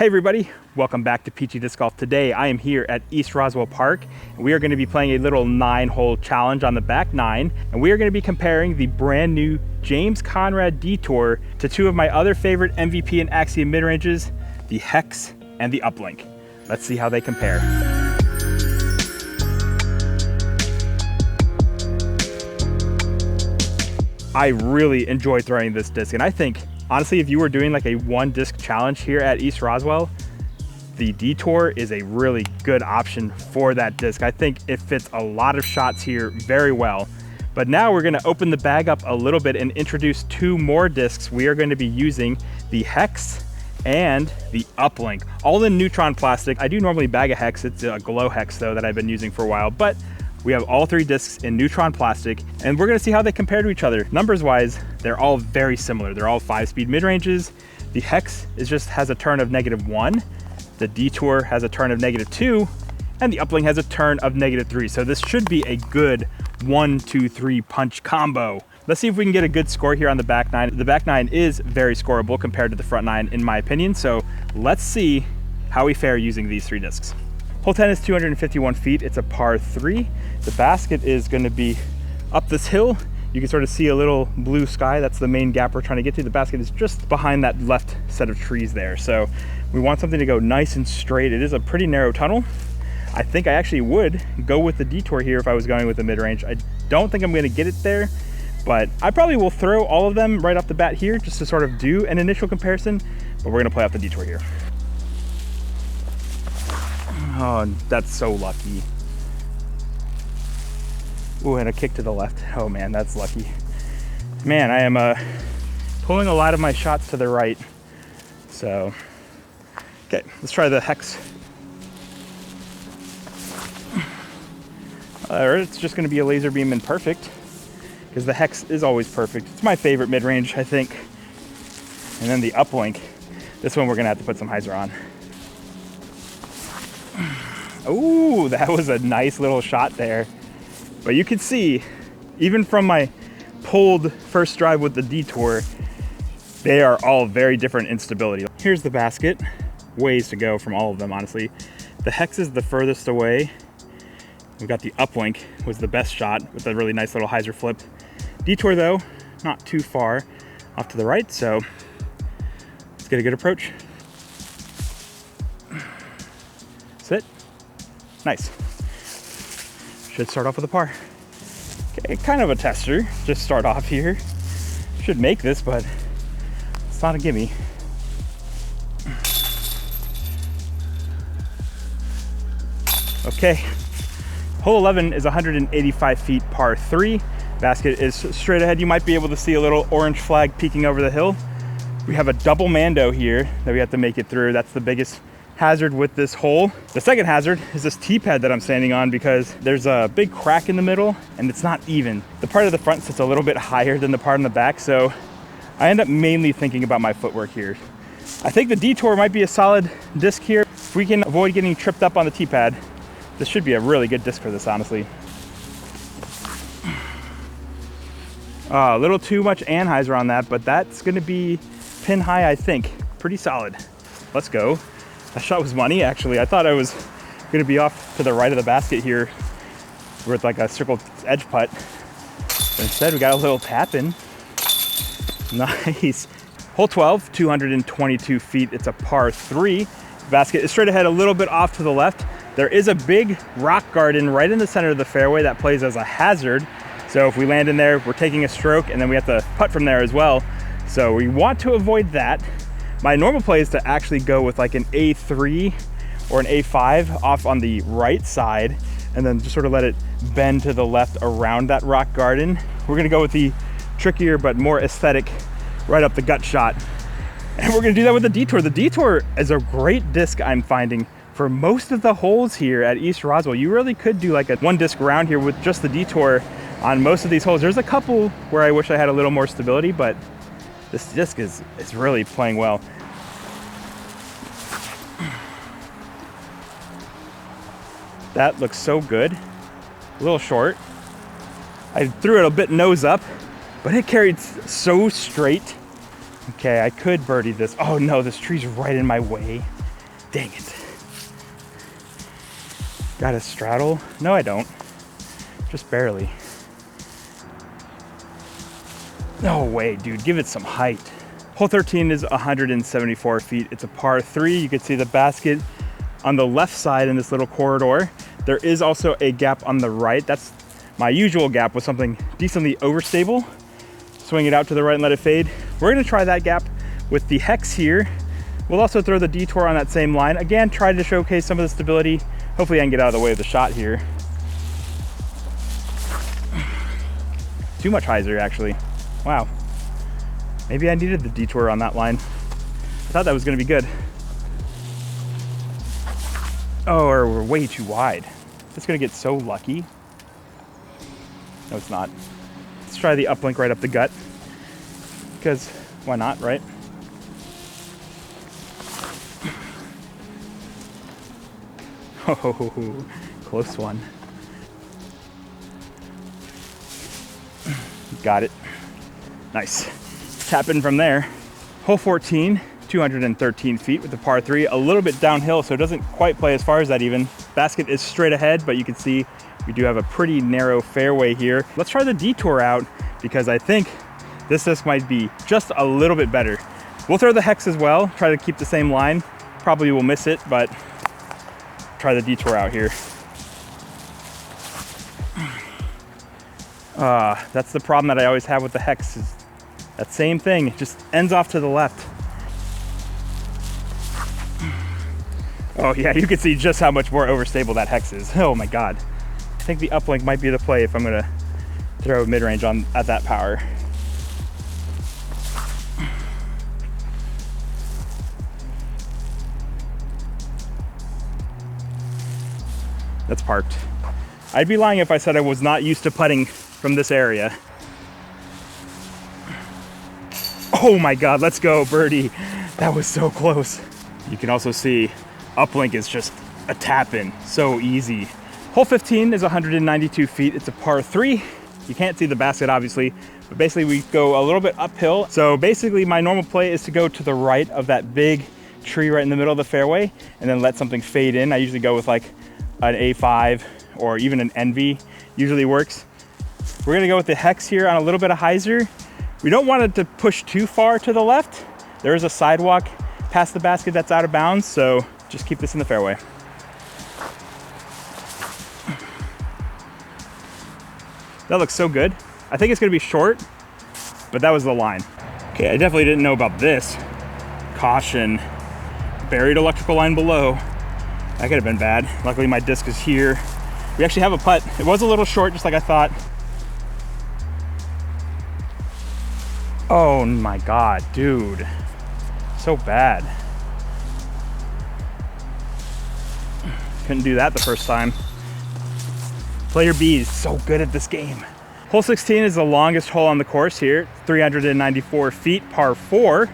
Hey everybody, welcome back to Peachy Disc Golf. Today I am here at East Roswell Park and we are going to be playing a little 9-hole challenge on the back 9, and we are going to be comparing the brand new James Conrad Detour to two of my other favorite MVP and AXIOM mid-ranges, the HEX and the Uplink. Let's see how they compare. I really enjoy throwing this disc, and I think honestly, if you were doing like a 1-disc challenge here at East Roswell, the Detour is a really good option for that disc. I think it fits a lot of shots here very well. But now we're gonna open the bag up a little bit and introduce two more discs. We are going to be using the HEX and the Uplink, all in neutron plastic. I do normally bag a HEX, it's a glow HEX though that I've been using for a while, but we have all three discs in neutron plastic, and we're gonna see how they compare to each other. Numbers wise, they're all very similar. They're all 5-speed mid-ranges. The HEX has a turn of -1. The Detour has a turn of -2, and the Uplink has a turn of -3. So this should be a good 1-2-3 punch combo. Let's see if we can get a good score here on the back 9. The back 9 is very scoreable compared to the front 9 in my opinion. So let's see how we fare using these three discs. Hole 10 is 251 feet. It's a par 3. The basket is going to be up this hill. You can sort of see a little blue sky. That's the main gap we're trying to get to. The basket is just behind that left set of trees there. So we want something to go nice and straight. It is a pretty narrow tunnel. I think I actually would go with the Detour here if I was going with the mid-range. I don't think I'm going to get it there, but I probably will throw all of them right off the bat here just to sort of do an initial comparison, but we're going to play off the Detour here. Oh, that's so lucky. Ooh, and a kick to the left. Oh man, that's lucky. Man, I am pulling a lot of my shots to the right. So, okay, let's try the HEX. Or it's just gonna be a laser beam and perfect, because the HEX is always perfect. It's my favorite mid-range, I think. And then the Uplink. This one we're gonna have to put some hyzer on. Ooh, that was a nice little shot there. But you can see, even from my pulled first drive with the Detour, they are all very different in stability. Here's the basket. Ways to go from all of them, honestly. The HEX is the furthest away. We've got the Uplink, was the best shot with a really nice little hyzer flip. Detour though, not too far off to the right, so let's get a good approach. Sit. Nice. Should start off with a par. Okay, kind of a tester. Just start off here. Should make this, but it's not a gimme. Okay. Hole 11 is 185 feet, par 3. Basket is straight ahead. You might be able to see a little orange flag peeking over the hill. We have a double mando here that we have to make it through. That's the biggest hazard with this hole. The second hazard is this tee pad that I'm standing on, because there's a big crack in the middle and it's not even. The part of the front sits a little bit higher than the part in the back, so I end up mainly thinking about my footwork here. I think the Detour might be a solid disc here. If we can avoid getting tripped up on the tee pad, this should be a really good disc for this, honestly. A little too much anhyzer on that, but that's gonna be pin high, I think. Pretty solid. Let's go. That shot was money, actually. I thought I was gonna be off to the right of the basket here with like a circle edge putt. But instead, we got a little tap in. Nice. Hole 12, 222 feet. It's a par 3. Basket is straight ahead, a little bit off to the left. There is a big rock garden right in the center of the fairway that plays as a hazard. So if we land in there, we're taking a stroke and then we have to putt from there as well. So we want to avoid that. My normal play is to actually go with like an A3 or an A5 off on the right side and then just sort of let it bend to the left around that rock garden. We're gonna go with the trickier but more aesthetic right up the gut shot. And we're gonna do that with the Detour. The Detour is a great disc, I'm finding, for most of the holes here at East Roswell. You really could do like a 1-disc round here with just the Detour on most of these holes. There's a couple where I wish I had a little more stability, but this disc is really playing well. That looks so good. A little short. I threw it a bit nose up, but it carried so straight. Okay, I could birdie this. Oh no, this tree's right in my way. Dang it. Got a straddle? No, I don't. Just barely. No way, dude. Give it some height. Hole 13 is 174 feet. It's a par 3. You can see the basket on the left side in this little corridor. There is also a gap on the right. That's my usual gap with something decently overstable. Swing it out to the right and let it fade. We're gonna try that gap with the hex here. We'll also throw the detour on that same line. Again, try to showcase some of the stability. Hopefully I can get out of the way of the shot here. Too much hyzer, actually. Wow. Maybe I needed the detour on that line. I thought that was gonna be good. Oh, or we're way too wide. It's gonna get so lucky. No, it's not. Let's try the uplink right up the gut. Because why not, right? Oh, close one. Got it. Nice. Tap in from there. Hole 14, 213 feet with the par 3. A little bit downhill, so it doesn't quite play as far as that even. Basket is straight ahead, but you can see we do have a pretty narrow fairway here. Let's try the detour out because I think this disc might be just a little bit better. We'll throw the hex as well, try to keep the same line. Probably will miss it, but try the detour out here. That's the problem that I always have with the hex, is that same thing. It just ends off to the left. Oh yeah, you can see just how much more overstable that hex is. Oh my God. I think the uplink might be the play if I'm gonna throw mid-range on at that power. That's parked. I'd be lying if I said I was not used to putting from this area. Oh my God, let's go, birdie. That was so close. You can also see uplink is just a tap in, so easy. Hole 15 is 192 feet. It's a par 3. You can't see the basket obviously, but basically we go a little bit uphill. So basically my normal play is to go to the right of that big tree right in the middle of the fairway and then let something fade in. I usually go with like an A5 or even an NV, usually works. We're gonna go with the hex here on a little bit of hyzer. We don't want it to push too far to the left. There is a sidewalk past the basket that's out of bounds, so just keep this in the fairway. That looks so good. I think it's gonna be short, but that was the line. Okay, I definitely didn't know about this. Caution, buried electrical line below. That could have been bad. Luckily my disc is here. We actually have a putt. It was a little short, just like I thought. Oh my God, dude. So bad. Couldn't do that the first time. Player B is so good at this game. Hole 16 is the longest hole on the course here, 394 feet, par 4.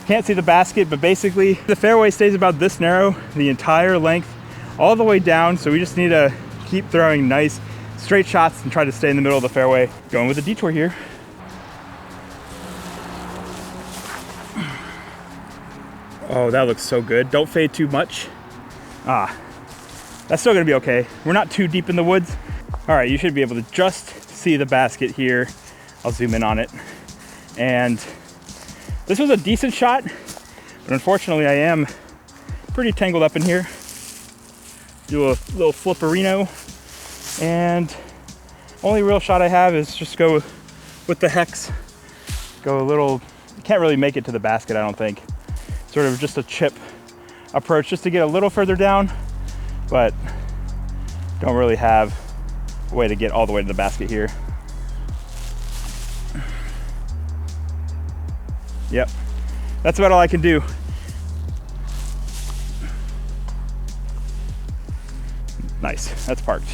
Can't see the basket, but basically the fairway stays about this narrow the entire length, all the way down. So we just need to keep throwing nice straight shots and try to stay in the middle of the fairway. Going with a detour here. Oh, that looks so good. Don't fade too much. That's still gonna be okay. We're not too deep in the woods. All right, you should be able to just see the basket here. I'll zoom in on it. And this was a decent shot, but unfortunately I am pretty tangled up in here. Do a little flipperino, and only real shot I have is just go with the hex. Go a little, can't really make it to the basket, I don't think. Sort of just a chip approach just to get a little further down, but don't really have a way to get all the way to the basket here. Yep, that's about all I can do. Nice, that's parked.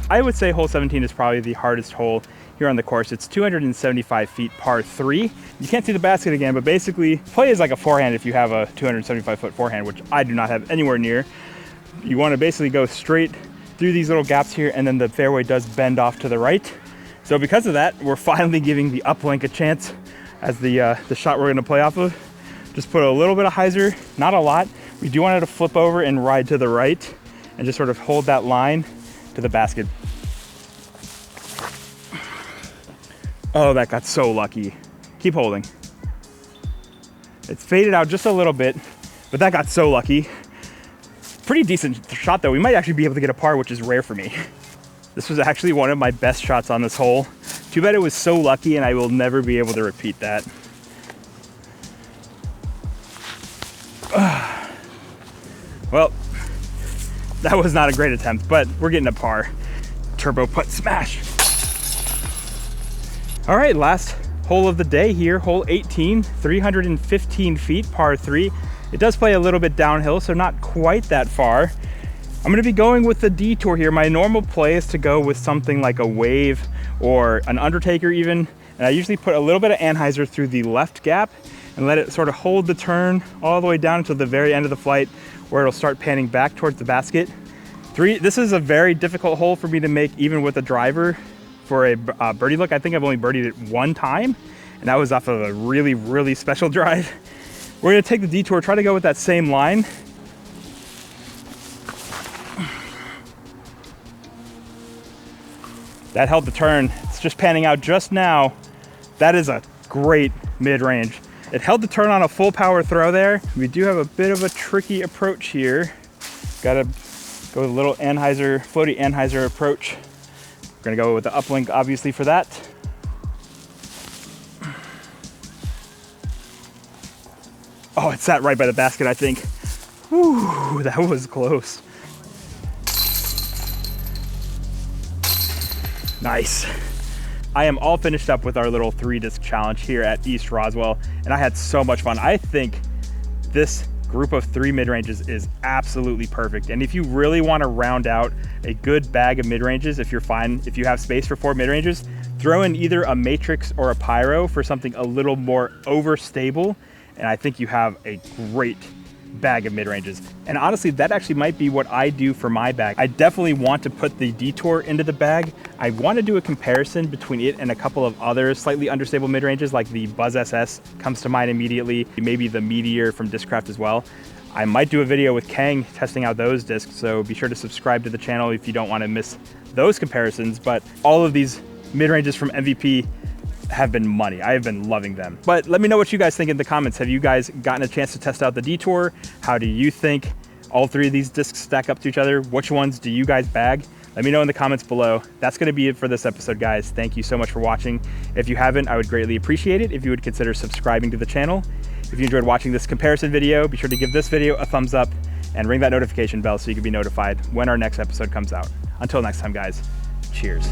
I would say hole 17 is probably the hardest hole here on the course. It's 275 feet, par 3. You can't see the basket again, but basically play is like a forehand if you have a 275 foot forehand, which I do not have anywhere near. You want to basically go straight through these little gaps here, and then the fairway does bend off to the right. So because of that, we're finally giving the uplink a chance as the shot we're going to play off of. Just put a little bit of hyzer, not a lot. We do want it to flip over and ride to the right and just sort of hold that line to the basket. Oh, that got so lucky. Keep holding. It's faded out just a little bit, but that got so lucky. Pretty decent shot though. We might actually be able to get a par, which is rare for me. This was actually one of my best shots on this hole. Too bad it was so lucky and I will never be able to repeat that. Well, that was not a great attempt, but we're getting a par. Turbo putt smash. All right, last hole of the day here, hole 18, 315 feet, par 3. It does play a little bit downhill, so not quite that far. I'm gonna be going with the Detour here. My normal play is to go with something like a Wave or an Undertaker even, and I usually put a little bit of anhyzer through the left gap and let it sort of hold the turn all the way down until the very end of the flight, where it'll start panning back towards the basket. This is a very difficult hole for me to make even with a driver for a birdie look. I think I've only birdied it one time, and that was off of a really, really special drive. We're gonna take the Detour, try to go with that same line. That held the turn. It's just panning out just now. That is a great mid-range. It held the turn on a full power throw there. We do have a bit of a tricky approach here. Gotta go with a little anhyzer, floaty anhyzer approach. We're gonna go with the Uplink obviously for that. Oh, it sat right by the basket, I think. Whew, that was close. Nice. I am all finished up with our little 3-disc challenge here at East Roswell, and I had so much fun. I think this group of 3 mid-ranges is absolutely perfect. And if you really want to round out a good bag of mid-ranges, if you have space for 4 mid-ranges, throw in either a Matrix or a Pyro for something a little more overstable, and I think you have a great bag of mid-ranges. And honestly, that actually might be what I do for my bag. I definitely want to put the Detour into the bag. I want to do a comparison between it and a couple of other slightly understable mid-ranges, like the Buzz SS comes to mind immediately, maybe the Meteor from Discraft as well. I might do a video with Kang testing out those discs, so be sure to subscribe to the channel if you don't want to miss those comparisons. But all of these mid-ranges from MVP have been money. I have been loving them. But let me know what you guys think in the comments. Have you guys gotten a chance to test out the Detour? How do you think all 3 of these discs stack up to each other? Which ones do you guys bag? Let me know in the comments below. That's gonna be it for this episode, guys. Thank you so much for watching. If you haven't, I would greatly appreciate it if you would consider subscribing to the channel. If you enjoyed watching this comparison video, be sure to give this video a thumbs up and ring that notification bell so you can be notified when our next episode comes out. Until next time, guys, cheers.